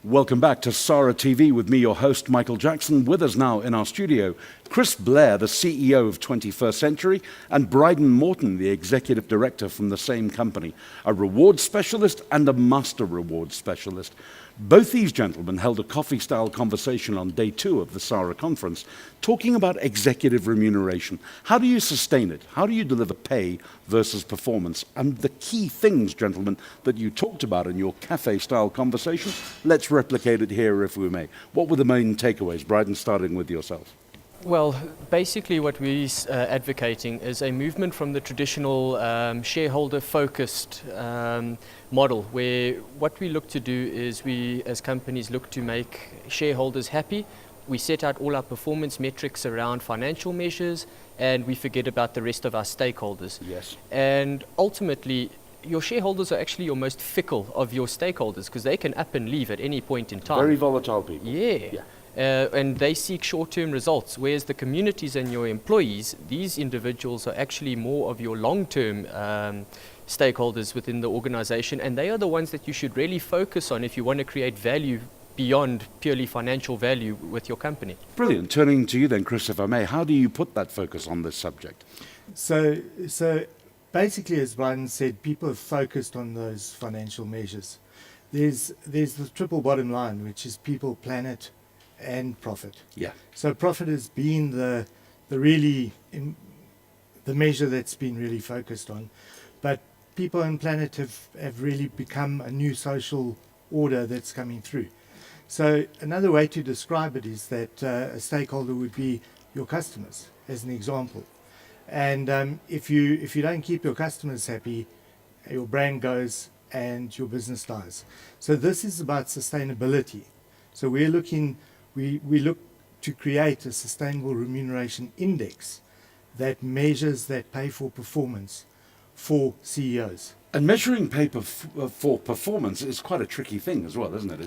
Welcome back to SARA TV with me, your host, Michael Jackson. With us now in our studio, Chris Blair, the CEO of 21st Century, and Bryden Morton, the executive director from the same company, a reward specialist and a master reward specialist. Both these gentlemen held a coffee-style conversation on day 2 of the SARA conference, talking about executive remuneration. How do you sustain it? How do you deliver pay versus performance? And the key things, gentlemen, that you talked about in your cafe-style conversation, let's replicate it here if we may. What were the main takeaways? Bryden, starting with yourself. Well, basically what we're advocating is a movement from the traditional shareholder-focused model, where what we look to do is we, as companies, look to make shareholders happy. We set out all our performance metrics around financial measures, and we forget about the rest of our stakeholders. Yes. And ultimately, your shareholders are actually your most fickle of your stakeholders, because they can up and leave at any point in time. Very volatile people. Yeah. And they seek short-term results, whereas the communities and your employees, these individuals are actually more of your long-term stakeholders within the organization, and they are the ones that you should really focus on if you want to create value beyond purely financial value with your company. Brilliant. Turning to you then, Chris, if I may, how do you put that focus on this subject? So basically, as Bryden said, people have focused on those financial measures. There's the triple bottom line, which is people, planet, and profit. Yeah. So profit has been the measure that's been really focused on, but people and planet have really become a new social order that's coming through. So another way to describe it is that a stakeholder would be your customers, as an example. And if you don't keep your customers happy, your brand goes and your business dies. So this is about sustainability. So we look to create a sustainable remuneration index that measures that pay for performance for CEOs. And measuring pay for performance is quite a tricky thing as well, isn't it?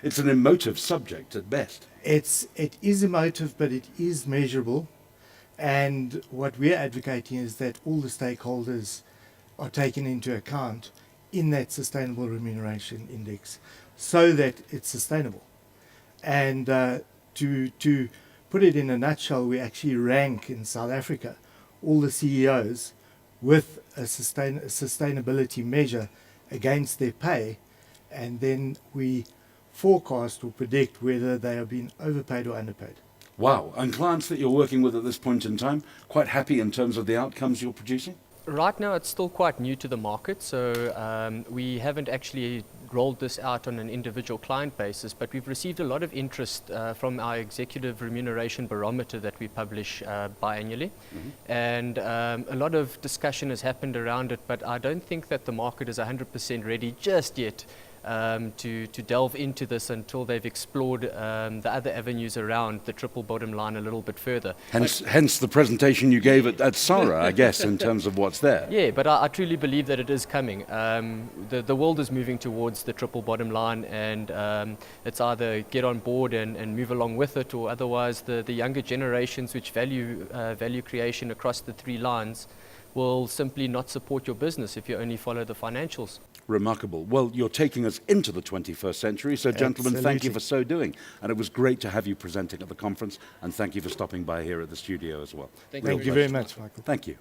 It's an emotive subject at best. It is emotive, but it is measurable. And what we're advocating is that all the stakeholders are taken into account in that sustainable remuneration index so that it's sustainable. And to put it in a nutshell, we actually rank in South Africa all the CEOs with a sustainability measure against their pay, and then we forecast or predict whether they are being overpaid or underpaid. Wow. And clients that you're working with at this point in time, quite happy in terms of the outcomes you're producing? Right now it's still quite new to the market, so we haven't actually rolled this out on an individual client basis, but we've received a lot of interest from our executive remuneration barometer that we publish biannually. Mm-hmm. And a lot of discussion has happened around it, but I don't think that the market is 100% ready just yet to delve into this until they've explored the other avenues around the triple bottom line a little bit further. Hence the presentation you gave at SARA, I guess, in terms of what's there. Yeah, but I truly believe that it is coming. The world is moving towards the triple bottom line, and it's either get on board and move along with it, or otherwise the younger generations which value creation across the 3 lines will simply not support your business if you only follow the financials. Remarkable. Well, you're taking us into the 21st century, so gentlemen, Absolutely. thank you for so doing. And it was great to have you presenting at the conference, and thank you for stopping by here at the studio as well. Thank you very much, Michael. Thank you.